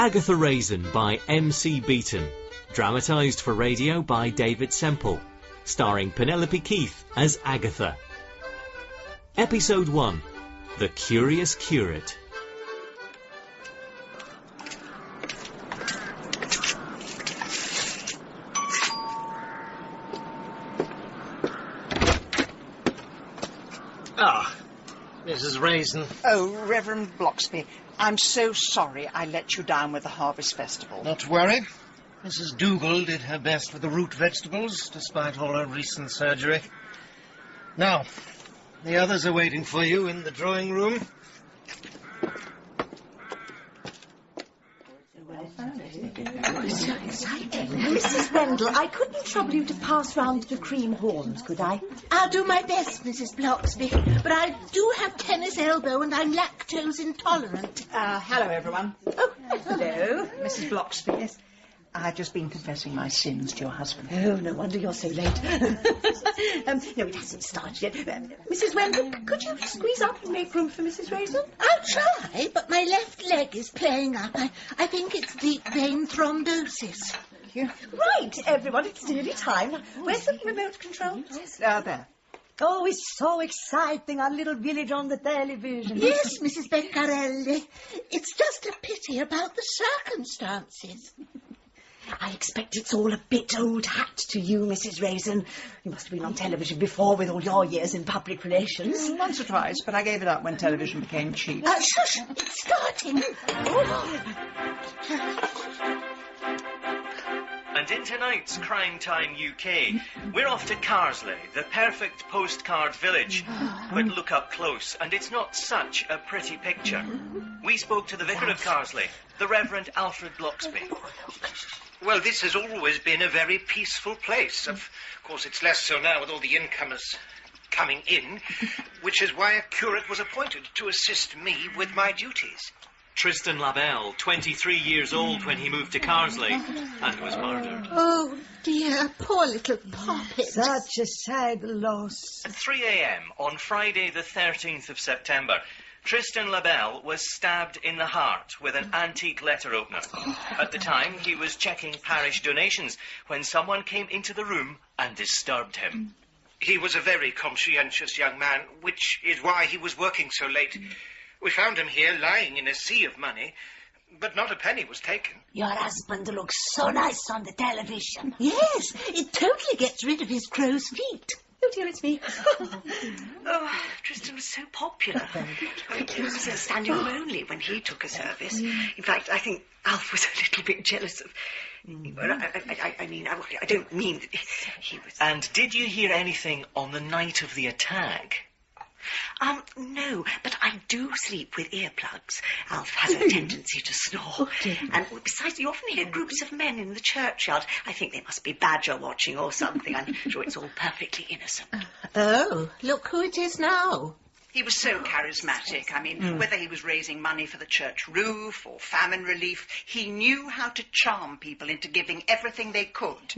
Agatha Raisin by M.C. Beaton. Dramatised for radio by David Semple. Starring Penelope Keith as Agatha. Episode 1. The Curious Curate. Mrs. Raisin. Oh, Reverend Bloxby, I'm so sorry I let you down with the Harvest Festival. Not to worry. Mrs. Dougal did her best with the root vegetables, despite all her recent surgery. Now, the others are waiting for you in the drawing room. So exciting. Mrs. Wendell, I couldn't trouble you to pass round the cream horns, could I? I'll do my best, Mrs. Bloxby, but I do have tennis elbow and I'm lactose intolerant. Hello, everyone. Oh, hello. Mrs. Bloxby. Yes. I've just been confessing my sins to your husband. Oh, no wonder you're so late. No, it hasn't started yet. Mrs. Wendell, could you squeeze up and make room for Mrs. Raisin? I'll try, but my left leg is playing up. I think it's deep vein thrombosis. Thank you. Right, everyone, it's nearly time. Where's the remote control? Yes, there. Oh, it's so exciting, our little village on the television. Yes, Mrs. Vicarelli. It's just a pity about the circumstances. I expect it's all a bit old hat to you, Mrs. Raisin. You must have been on television before with all your years in public relations. Once or twice, but I gave it up when television became cheap. Shush! It's starting. And in tonight's Crime Time UK, we're off to Carsely, the perfect postcard village. But look up close, and it's not such a pretty picture. We spoke to the Vicar of Carsely, the Reverend Alf Bloxby. Well, this has always been a very peaceful place. Of course, it's less so now with all the incomers coming in, which is why a curate was appointed to assist me with my duties. Tristan Delon, 23 years old when he moved to Carsely, and was murdered. Oh, dear, poor little poppet. Such a sad loss. At 3 a.m. on Friday the 13th of September, Tristan Delon was stabbed in the heart with an antique letter opener. At the time, he was checking parish donations when someone came into the room and disturbed him. He was a very conscientious young man, which is why he was working so late. We found him here lying in a sea of money, but not a penny was taken. Your husband looks so nice on the television. Yes, it totally gets rid of his crow's feet. Oh, dear, it's me. Oh, Tristan was so popular. He was standing room only when he took a service. In fact, I think Alf was a little bit jealous of... Well, I don't mean that he was... And did you hear anything on the night of the attack? No, but I do sleep with earplugs. Alf has a tendency to snore. And besides, you often hear groups of men in the churchyard. I think they must be badger watching or something. I'm sure it's all perfectly innocent. Oh, look who it is now. He was so charismatic. I mean, whether he was raising money for the church roof or famine relief, he knew how to charm people into giving everything they could.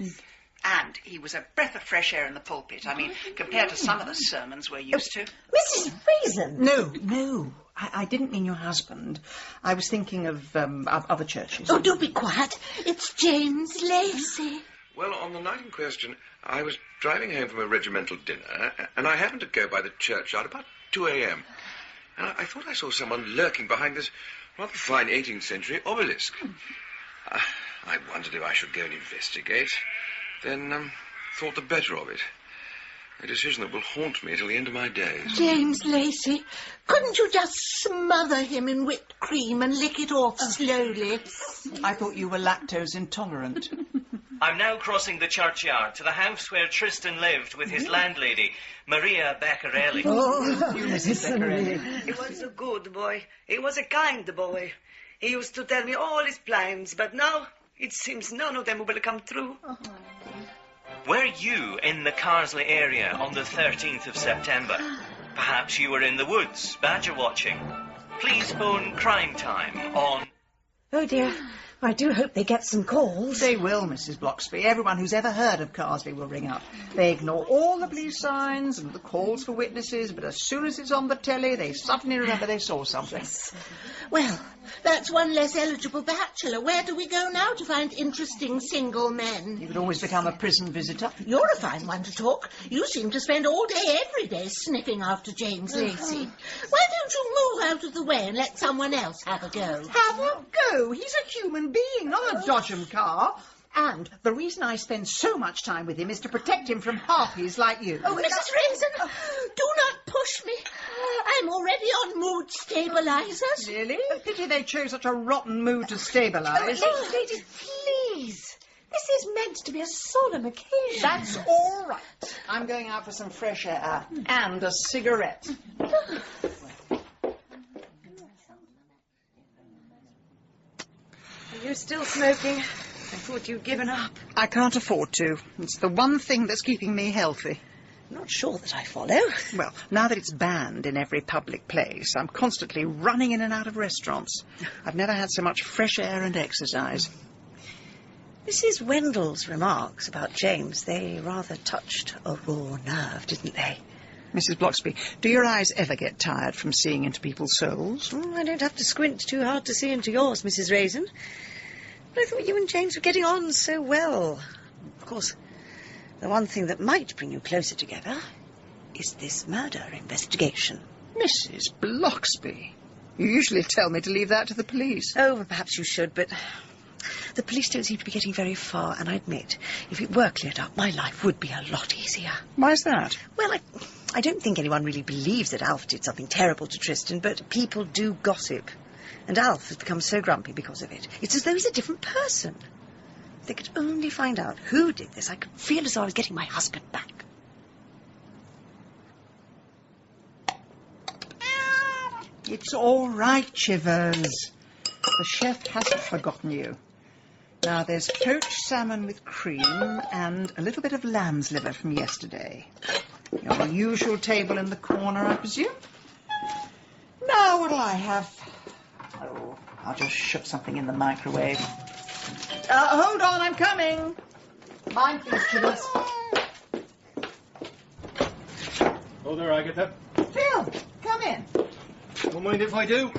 And he was a breath of fresh air in the pulpit. I mean, compared to some of the sermons we're used to. Mrs. Raisin! No. I didn't mean your husband. I was thinking of other churches. Oh, do be quiet. It's James Lacey. Well, on the night in question, I was driving home from a regimental dinner, and I happened to go by the churchyard about 2 a.m. And I thought I saw someone lurking behind this rather fine 18th century obelisk. I wondered if I should go and investigate. Then thought the better of it. A decision that will haunt me till the end of my days. James Lacey, couldn't you just smother him in whipped cream and lick it off slowly? I thought you were lactose intolerant. I'm now crossing the churchyard to the house where Tristan lived with his landlady, Maria Beccarelli. Oh, Mrs. Beccarelli. He was a good boy. He was a kind boy. He used to tell me all his plans, but now it seems none of them will come true. Were you in the Carsely area on the 13th of September? Perhaps you were in the woods, badger watching. Please phone Crime Time on... Oh, dear. I do hope they get some calls. They will, Mrs. Bloxby. Everyone who's ever heard of Carsely will ring up. They ignore all the police signs and the calls for witnesses, but as soon as it's on the telly, they suddenly remember they saw something. Well, that's one less eligible bachelor. Where do we go now to find interesting single men? You could always become a prison visitor. You're a fine one to talk. You seem to spend all day, every day, sniffing after James Lacey. Why don't you move out of the way and let someone else have a go? Have a go. He's a human being, not a dodgem car. And the reason I spend so much time with him is to protect him from harpies like you. Oh, Mrs. Raisin, do not push me. I'm already on mood stabilizers. Really? Pity they chose such a rotten mood to stabilise. Ladies, please. This is meant to be a solemn occasion. That's all right. I'm going out for some fresh air and a cigarette. Are you still smoking? I thought you'd given up. I can't afford to. It's the one thing that's keeping me healthy. I'm not sure that I follow. Well, now that it's banned in every public place, I'm constantly running in and out of restaurants. I've never had so much fresh air and exercise. Mrs. Wendell's remarks about James, they rather touched a raw nerve, didn't they? Mrs. Bloxby, do your eyes ever get tired from seeing into people's souls? Oh, I don't have to squint too hard to see into yours, Mrs. Raisin. But I thought you and James were getting on so well. Of course, the one thing that might bring you closer together is this murder investigation. Mrs. Bloxby, you usually tell me to leave that to the police. Oh, well, perhaps you should, but the police don't seem to be getting very far, and I admit, if it were cleared up, my life would be a lot easier. Why's that? Well, I don't think anyone really believes that Alf did something terrible to Tristan, but people do gossip. And Alf has become so grumpy because of it. It's as though he's a different person. If they could only find out who did this, I could feel as though I was getting my husband back. It's all right, Chivers. The chef hasn't forgotten you. Now, there's poached salmon with cream and a little bit of lamb's liver from yesterday. Your usual table in the corner, I presume? Now, what'll I have? Oh, I'll just shove something in the microwave. Hold on, I'm coming. Mind, please, Chivers. Oh, there, Agatha. Phil, come in. Don't mind if I do.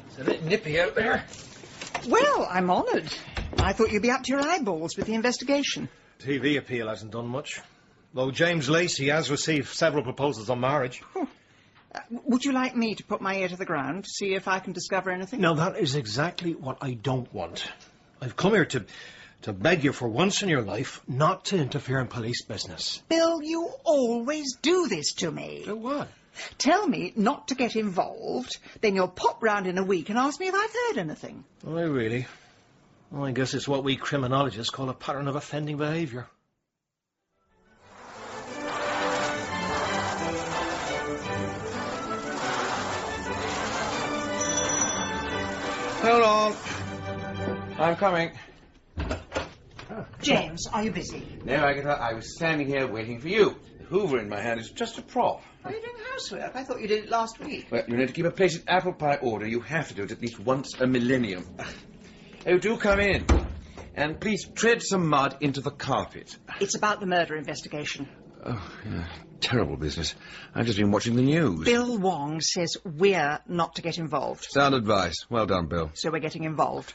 It's a bit nippy out there. Well, I'm honoured. I thought you'd be up to your eyeballs with the investigation. TV appeal hasn't done much. Though James Lacey has received several proposals on marriage. Would you like me to put my ear to the ground to see if I can discover anything? No, that is exactly what I don't want. I've come here to beg you for once in your life not to interfere in police business. Bill, you always do this to me. So what? Tell me not to get involved, then you'll pop round in a week and ask me if I've heard anything. Oh, really? Well, I guess it's what we criminologists call a pattern of offending behaviour. Hold on. I'm coming. James, are you busy? No, Agatha, I was standing here waiting for you. The Hoover in my hand is just a prop. Are you doing housework? I thought you did it last week. Well, you know, to keep a place in apple pie order, you have to do it at least once a millennium. Oh, do come in. And please tread some mud into the carpet. It's about the murder investigation. Oh, yeah. Terrible business. I've just been watching the news. Bill Wong says we're not to get involved. Sound advice. Well done, Bill. So we're getting involved.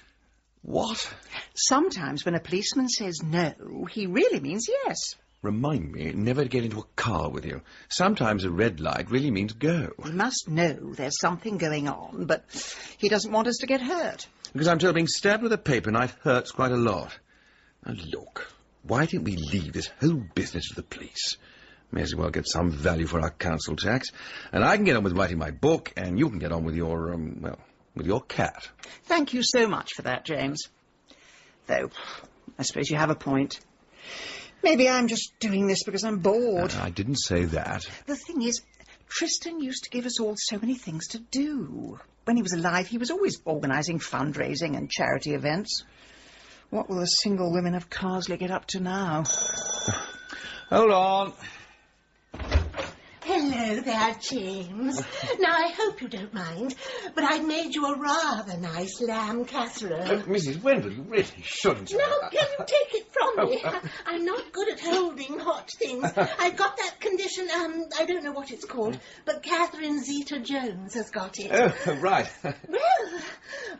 What? Sometimes when a policeman says no, he really means yes. Remind me never to get into a car with you. Sometimes a red light really means go. He must know there's something going on, but he doesn't want us to get hurt. Because I'm told being stabbed with a paper knife hurts quite a lot. Now, look, why don't we leave this whole business to the police? May as well get some value for our council tax. And I can get on with writing my book, and you can get on with your, with your cat. Thank you so much for that, James. Though, I suppose you have a point. Maybe I'm just doing this because I'm bored. I didn't say that. The thing is, Tristan used to give us all so many things to do. When he was alive, he was always organising fundraising and charity events. What will the single women of Carsely get up to now? Hold on. Hello, Hello there, James. Now, I hope you don't mind, but I've made you a rather nice lamb casserole. Mrs. Wendell, you really shouldn't. Now, can you take it from me? I'm not good at holding hot things. I've got that condition, I don't know what it's called, but Catherine Zeta-Jones has got it. Oh, right. Well,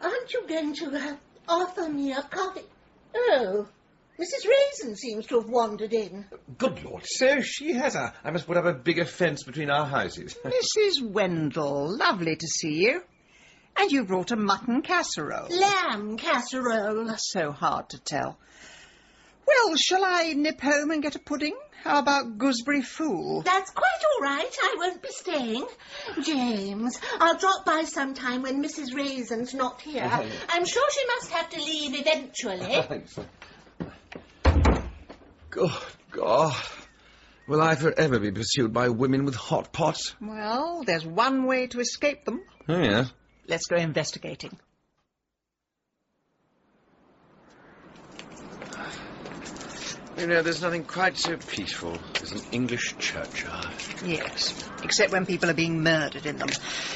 aren't you going to offer me a coffee? Oh, Mrs. Raisin seems to have wandered in. Good Lord, so she has. I must put up a bigger fence between our houses. Mrs. Wendell, lovely to see you. And you brought a mutton casserole. Lamb casserole. So hard to tell. Well, shall I nip home and get a pudding? How about gooseberry fool? That's quite all right. I won't be staying. James, I'll drop by sometime when Mrs. Raisin's not here. I'm sure she must have to leave eventually. Thanks. Good God. Will I forever be pursued by women with hot pots? Well, there's one way to escape them. Oh, yes. Let's go investigating. You know, there's nothing quite so peaceful as an English churchyard. Yes, except when people are being murdered in them.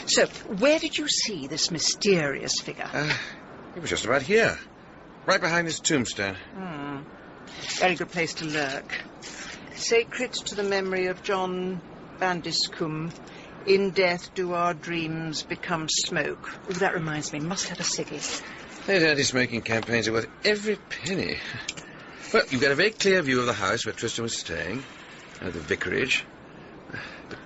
So, where did you see this mysterious figure? It was just about here. Right behind this tombstone. Very good place to lurk. Sacred to the memory of John Bandiscombe. In death do our dreams become smoke. Oh, that reminds me, must have a ciggy. Those anti-smoking campaigns are worth every penny. Well, you get a very clear view of the house where Tristan was staying, the vicarage. But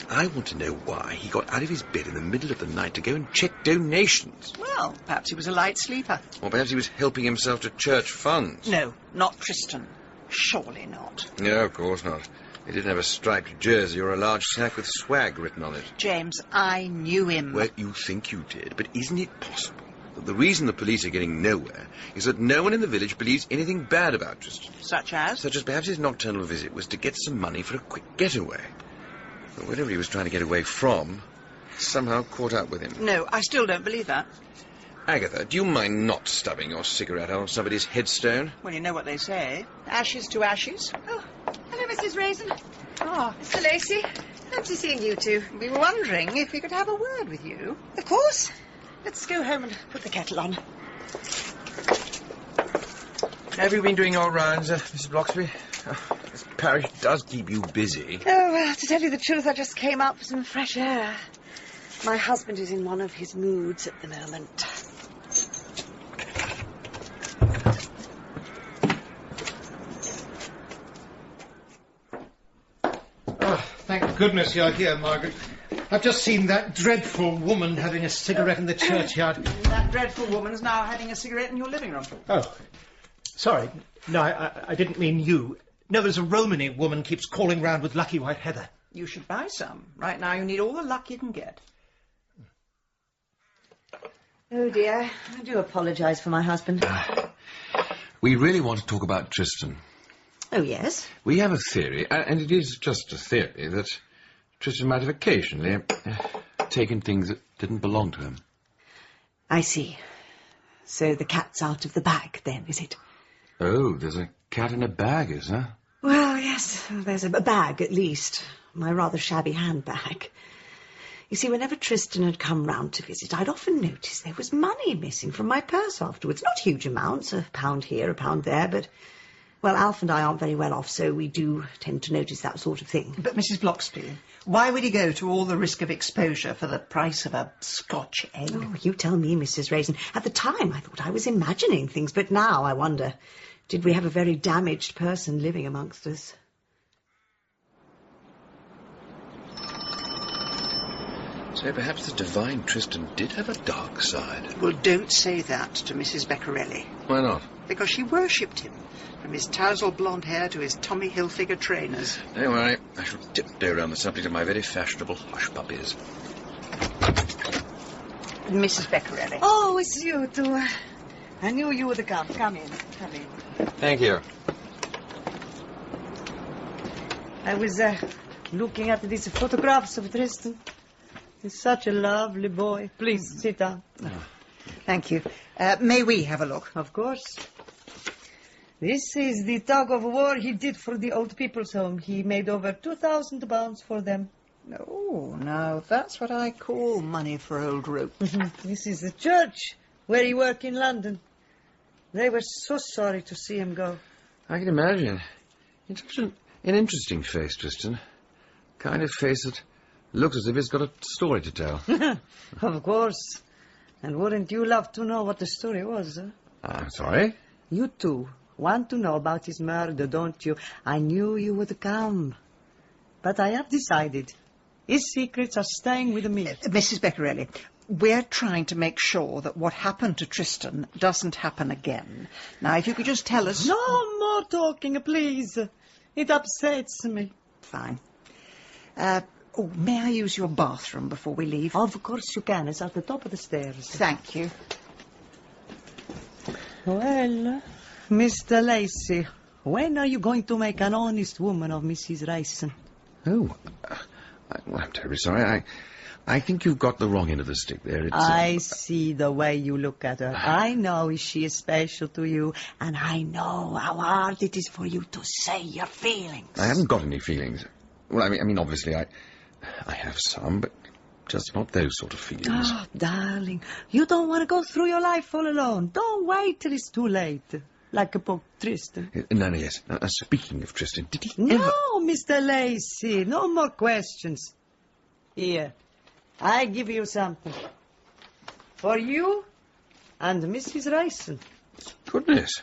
I want to know why he got out of his bed in the middle of the night to go and check donations. Well, perhaps he was a light sleeper. Or perhaps he was helping himself to church funds. No, not Tristan. Surely not. No, of course not. He didn't have a striped jersey or a large sack with swag written on it. James, I knew him. Well, you think you did, but isn't it possible that the reason the police are getting nowhere is that no one in the village believes anything bad about Tristan? Such as? Such as perhaps his nocturnal visit was to get some money for a quick getaway. But whatever he was trying to get away from, somehow caught up with him. No, I still don't believe that. Agatha, do you mind not stubbing your cigarette on somebody's headstone? Well, you know what they say. Ashes to ashes. Oh, hello, Mrs. Raisin. Oh, Mr. Lacey. Fancy seeing you two. We were wondering if we could have a word with you. Of course. Let's go home and put the kettle on. Have you been doing your rounds, Mrs. Bloxby? This parish does keep you busy. Oh, well, to tell you the truth, I just came out for some fresh air. My husband is in one of his moods at the moment. Thank goodness you're here, Margaret. I've just seen that dreadful woman having a cigarette in the churchyard. That dreadful woman's now having a cigarette in your living room. Oh, sorry. No, I didn't mean you. No, there's a Romany woman keeps calling round with lucky white heather. You should buy some. Right now you need all the luck you can get. Oh, dear. I do apologise for my husband. We really want to talk about Tristan. Oh, yes? We have a theory, and it is just a theory, that Tristan might have occasionally taken things that didn't belong to him. I see. So the cat's out of the bag, then, is it? Oh, there's a cat in a bag, is there? Well, yes, there's a bag, at least. My rather shabby handbag. You see, whenever Tristan had come round to visit, I'd often noticed there was money missing from my purse afterwards. Not huge amounts, £1 here, £1 there, but... Well, Alf and I aren't very well off, so we do tend to notice that sort of thing. But, Mrs. Bloxby, why would he go to all the risk of exposure for the price of a Scotch egg? Oh, you tell me, Mrs. Raisin. At the time, I thought I was imagining things, but now I wonder, did we have a very damaged person living amongst us? So perhaps the divine Tristan did have a dark side. Well, don't say that to Mrs. Beccarelli. Why not? Because she worshipped him, from his tousle blonde hair to his Tommy Hilfiger trainers. Don't worry, I shall tiptoe around the subject of my very fashionable hush puppies. Mrs. Beccarelli. Oh, it's you two. I knew you would come. Come in. Come in. Thank you. I was looking at these photographs of Tristan. He's such a lovely boy. Please, sit down. Thank you. May we have a look? Of course. This is the tug of war he did for the old people's home. He made over £2,000 for them. Oh, now that's what I call money for old rope. This is the church where he worked in London. They were so sorry to see him go. I can imagine. It's such an interesting face, Tristan. Kind of face that looks as if it's got a story to tell. Of course. And wouldn't you love to know what the story was? I'm sorry? You too want to know about his murder, don't you? I knew you would come. But I have decided. His secrets are staying with me. Mrs. Beccarelli, we're trying to make sure that what happened to Tristan doesn't happen again. Now, if you could just tell us... No more talking, please. It upsets me. Fine. May I use your bathroom before we leave? Of course you can. It's at the top of the stairs. Thank you. Well, Mr. Lacey, when are you going to make an honest woman of Mrs. Raisin? Oh, I'm terribly sorry. I think you've got the wrong end of the stick there. I see the way you look at her. I know she is special to you, and I know how hard it is for you to say your feelings. I haven't got any feelings. Well, I mean, obviously, I have some, but just not those sort of feelings. Oh, darling, you don't want to go through your life all alone. Don't wait till it's too late. Like a poor Tristan. No, yes. Speaking of Tristan, did he No, ever... Mr. Lacey, no more questions. Here, I give you something. For you and Mrs. Raisin. Goodness.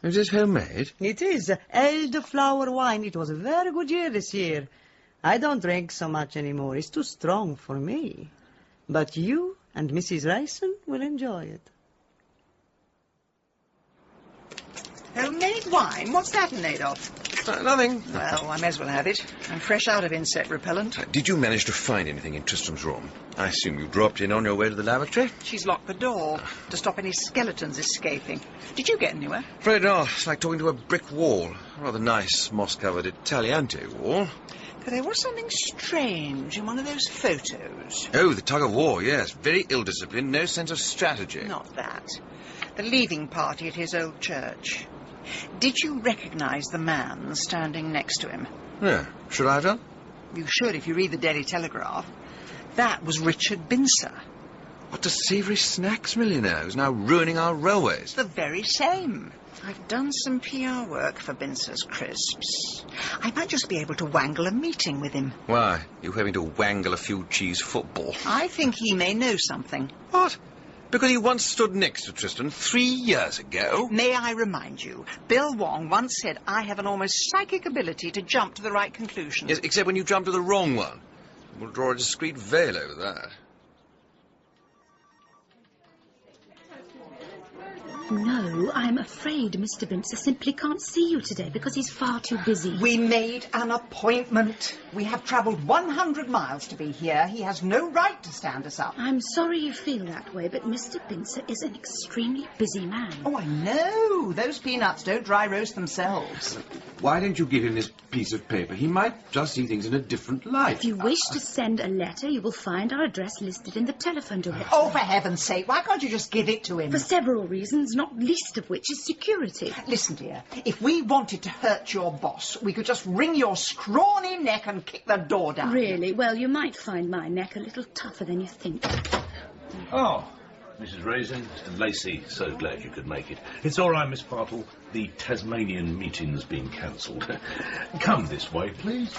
Is this homemade? It is elderflower wine. It was a very good year this year. I don't drink so much anymore. It's too strong for me. But you and Mrs. Raisin will enjoy it. Homemade wine? What's that made of? Nothing. Well, I may as well have it. I'm fresh out of insect repellent. Did you manage to find anything in Tristram's room? I assume you dropped in on your way to the lavatory? She's locked the door to stop any skeletons escaping. Did you get anywhere? Afraid not. It's like talking to a brick wall. A rather nice moss-covered Italiante wall. But there was something strange in one of those photos. Oh, the tug-of-war, yes. Very ill-disciplined, no sense of strategy. Not that. The leaving party at his old church. Did you recognise the man standing next to him? Yeah. Should I have done? You should if you read the Daily Telegraph. That was Richard Bincer. What, the savoury snacks millionaire who's now ruining our railways? The very same. I've done some PR work for Bincer's Crisps. I might just be able to wangle a meeting with him. Why? You having to wangle a few cheese football? I think he may know something. What? Because he once stood next to Tristan 3 years ago? May I remind you, Bill Wong once said I have an almost psychic ability to jump to the right conclusion. Yes, except when you jump to the wrong one. We'll draw a discreet veil over that. No, I'm afraid Mr. Bincer simply can't see you today because he's far too busy. We made an appointment. We have travelled 100 miles to be here. He has no right to stand us up. I'm sorry you feel that way, but Mr. Bincer is an extremely busy man. Oh, I know. Those peanuts don't dry roast themselves. Why don't you give him this piece of paper? He might just see things in a different light. If you wish to send a letter, you will find our address listed in the telephone directory. Oh, for heaven's sake, why can't you just give it to him? For several reasons, not least of which is security. Listen, dear, if we wanted to hurt your boss, we could just wring your scrawny neck and kick the door down. Really? Well, you might find my neck a little tougher than you think. Oh, Mrs. Raisin and Lacey, so glad you could make it. It's all right, Miss Bartle. The Tasmanian meeting's been cancelled. Come this way, please.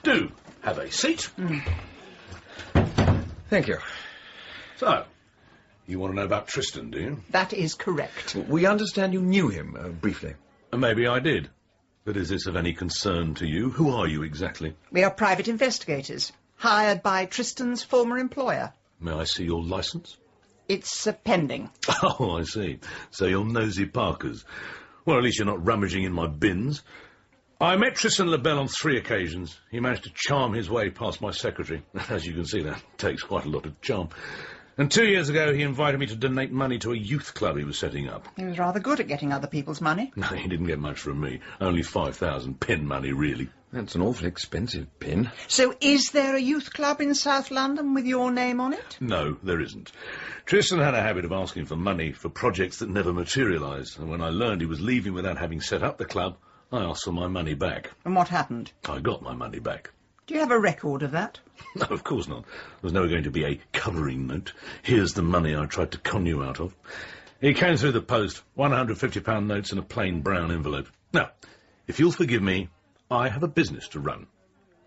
Do have a seat. Thank you. So, you want to know about Tristan, do you? That is correct. We understand you knew him, briefly. Maybe I did. But is this of any concern to you? Who are you exactly? We are private investigators, hired by Tristan's former employer. May I see your licence? It's pending. Oh, I see. So you're nosy Parkers. Well, at least you're not rummaging in my bins. I met Tristan LaBelle on 3 occasions. He managed to charm his way past my secretary. As you can see, that takes quite a lot of charm. And 2 years ago, he invited me to donate money to a youth club he was setting up. He was rather good at getting other people's money. No, he didn't get much from me. Only 5,000 pin money, really. That's an awfully expensive pin. So is there a youth club in South London with your name on it? No, there isn't. Tristan had a habit of asking for money for projects that never materialised. And when I learned he was leaving without having set up the club, I asked for my money back. And what happened? I got my money back. Do you have a record of that? No, of course not. There's never going to be a covering note. Here's the money I tried to con you out of. It came through the post, £150 notes in a plain brown envelope. Now, if you'll forgive me, I have a business to run.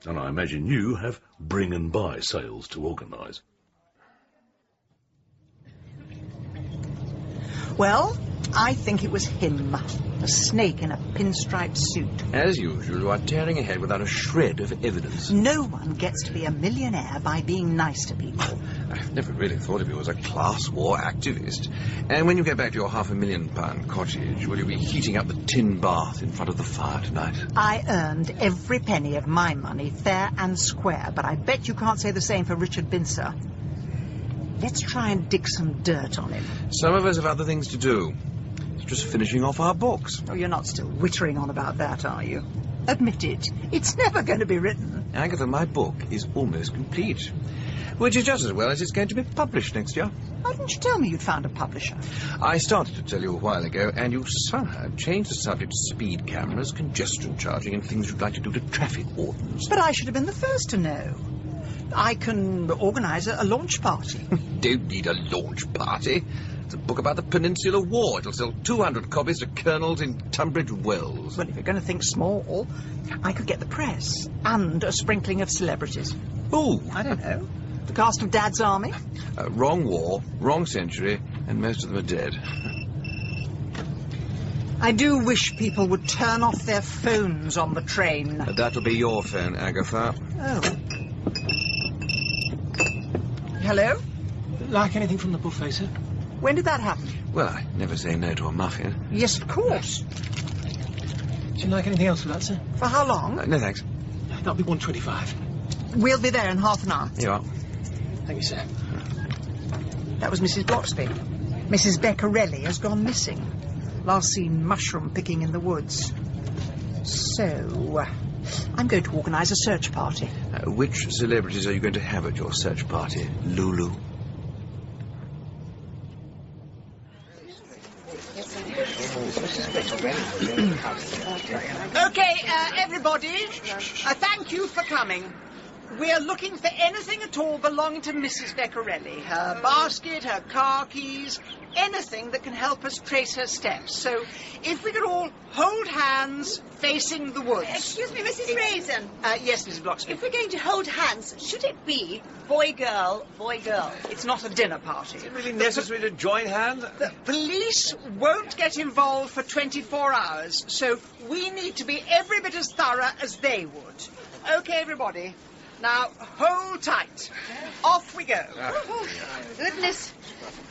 And I imagine you have bring and buy sales to organise. Well, I think it was him. A snake in a pinstripe suit. As usual, you are tearing ahead without a shred of evidence. No one gets to be a millionaire by being nice to people. I've never really thought of you as a class war activist. And when you get back to your £500,000 cottage, will you be heating up the tin bath in front of the fire tonight? I earned every penny of my money fair and square, but I bet you can't say the same for Richard Bincer. Let's try and dig some dirt on him. Some of us have other things to do. It's just finishing off our books. Oh, you're not still wittering on about that, are you? Admit it. It's never going to be written. Agatha, my book is almost complete. Which is just as well as it's going to be published next year. Why didn't you tell me you'd found a publisher? I started to tell you a while ago, and you somehow changed the subject to speed cameras, congestion charging, and things you'd like to do to traffic wardens. But I should have been the first to know. I can organise a launch party. Don't need a launch party. It's a book about the Peninsular War. It'll sell 200 copies to colonels in Tunbridge Wells. Well, if you're going to think small, I could get the press and a sprinkling of celebrities. Ooh. I don't know. The cast of Dad's Army? Wrong war, wrong century, and most of them are dead. I do wish people would turn off their phones on the train. That'll be your phone, Agatha. Oh. Hello? Like anything from the buffet, sir? When did that happen? Well, I never say no to a muffin. Yes, of course. Do you like anything else for that, sir? For how long? No, thanks. That'll be 125. We'll be there in half an hour. Here you are. Thank you, sir. That was Mrs. Bloxby. Mrs. Beccarelli has gone missing. Last seen mushroom picking in the woods. So, I'm going to organise a search party. Which celebrities are you going to have at your search party, Lulu? Okay, everybody, thank you for coming. We're looking for anything at all belonging to Mrs. Beccarelli. Her basket, her car keys, anything that can help us trace her steps. So, if we could all hold hands facing the woods. Excuse me, Mrs. Raisin. Yes, Mrs. Bloxby. If we're going to hold hands, should it be boy-girl, boy-girl? It's not a dinner party. Is it really necessary to join hands? The police won't get involved for 24 hours, so we need to be every bit as thorough as they would. Okay, everybody. Now, hold tight. Off we go. Goodness,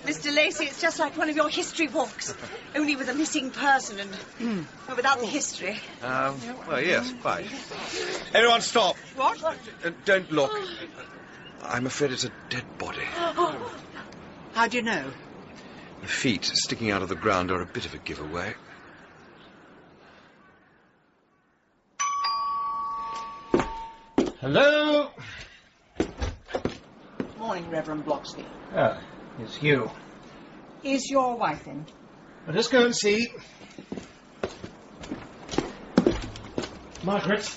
Mr. Lacey, it's just like one of your history walks, only with a missing person and without the history. Well, yes, quite. Everyone stop. What? Don't look. I'm afraid it's a dead body. How do you know? The feet sticking out of the ground are a bit of a giveaway. Hello? Morning, Reverend Bloxby. Ah, it's you. Is your wife in? I'll just go and see. Margaret?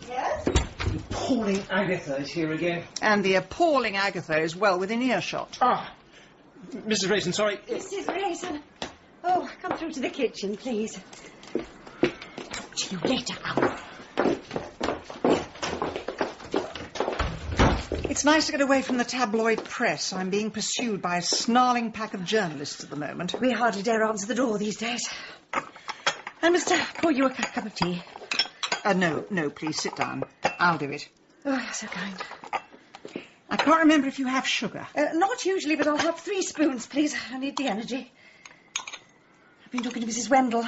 Yes? The appalling Agatha is here again. And the appalling Agatha is well within earshot. Ah, Mrs. Raisin, sorry. Mrs. Raisin. Oh, come through to the kitchen, please. Talk to you later, Alf. It's nice to get away from the tabloid press. I'm being pursued by a snarling pack of journalists at the moment. We hardly dare answer the door these days. I must pour you a cup of tea. No, please, sit down. I'll do it. Oh, you're so kind. I can't remember if you have sugar. Not usually, but I'll have 3 spoons, please. I need the energy. I've been talking to Mrs. Wendell.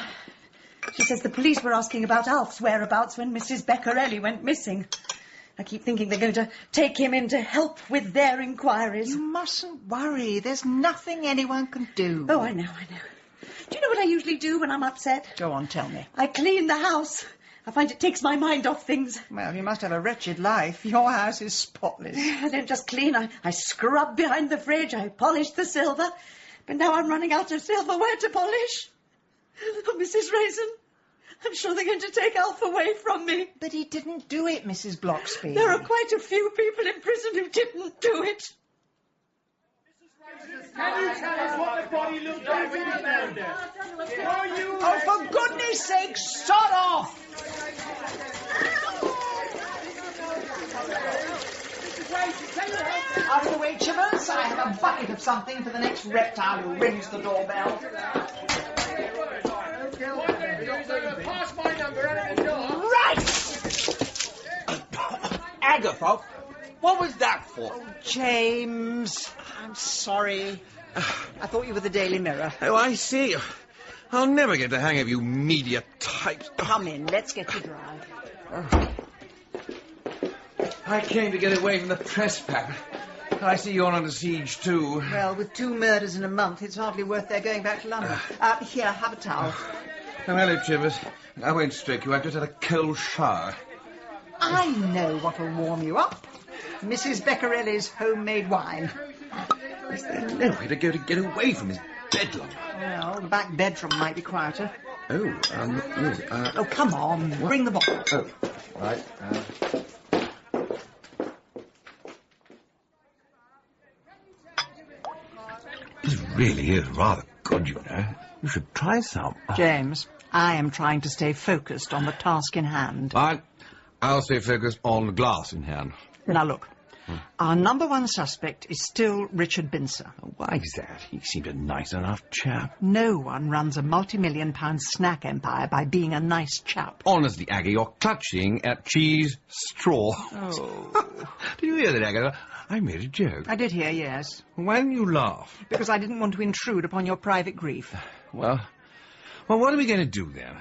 She says the police were asking about Alf's whereabouts when Mrs. Beccarelli went missing. I keep thinking they're going to take him in to help with their inquiries. You mustn't worry. There's nothing anyone can do. Oh, I know. Do you know what I usually do when I'm upset? Go on, tell me. I clean the house. I find it takes my mind off things. Well, you must have a wretched life. Your house is spotless. I don't just clean. I scrub behind the fridge. I polish the silver. But now I'm running out of silverware to polish. Oh, Mrs. Raisin, I'm sure they're going to take Alf away from me. But he didn't do it, Mrs. Bloxby. There are quite a few people in prison who didn't do it. Can you tell us what the body looked like when you found her? Oh, for goodness sake, sod off! Out of the way, Chivers. I have a bucket of something for the next reptile who rings the doorbell. Pass my number out of the door. Right! Agatha, what was that for? Oh, James, I'm sorry. I thought you were the Daily Mirror. Oh, I see. I'll never get the hang of you media types. Come in, let's get you dry. I came to get away from the press pack. I see you're under siege, too. Well, with 2 murders in a month, it's hardly worth their going back to London. Here, have a towel. Oh, hello, Chivers. I won't stroke you. I've just had a cold shower. I know what'll warm you up. Mrs. Beccarelli's homemade wine. Is there no way to go to get away from his bedlam? Well, the back bedroom might be quieter. Oh, Oh, come on. What? Bring the bottle. Oh, right. This really is rather good, you know. You should try some. James, I am trying to stay focused on the task in hand. I'll stay focused on the glass in hand. Now, look. Our number 1 suspect is still Richard Bincer. Why is that? He seemed a nice enough chap. No one runs a multi-million-pound snack empire by being a nice chap. Honestly, Aggie, you're clutching at cheese straw. Oh. Did you hear that, Agatha? I made a joke. I did hear, yes. Why didn't you laugh? Because I didn't want to intrude upon your private grief. Well, what are we going to do then?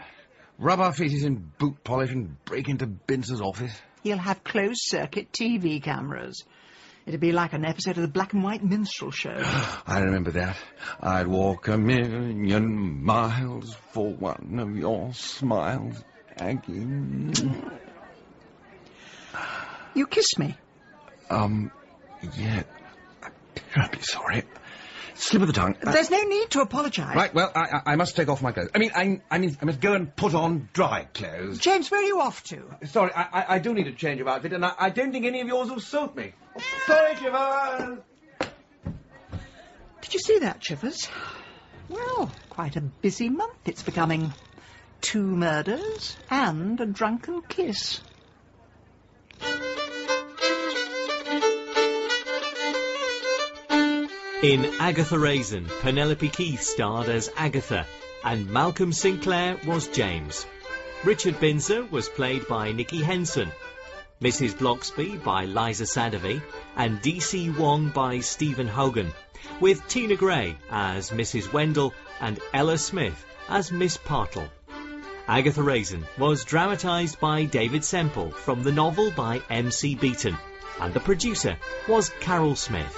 Rub our faces in boot polish and break into Bincer's office? He'll have closed-circuit TV cameras. It'd be like an episode of the black and white minstrel show. I remember that. I'd walk 1,000,000 miles for one of your smiles, Aggie. You kissed me. Yeah. I'm terribly sorry. Slip of the tongue. There's no need to apologise. Right, well, I must take off my clothes. I must go and put on dry clothes. James, where are you off to? Sorry, I do need a change of outfit, and I don't think any of yours will suit me. Sorry, Chivers. Did you see that, Chivers? Well, quite a busy month it's becoming. 2 murders and a drunken kiss. In Agatha Raisin, Penelope Keith starred as Agatha, and Malcolm Sinclair was James. Richard Bincer was played by Nikki Henson, Mrs. Bloxby by Liza Sadovy, and D.C. Wong by Stephen Hogan, with Tina Gray as Mrs. Wendell and Ella Smith as Miss Partle. Agatha Raisin was dramatised by David Semple from the novel by M.C. Beaton, and the producer was Carol Smith.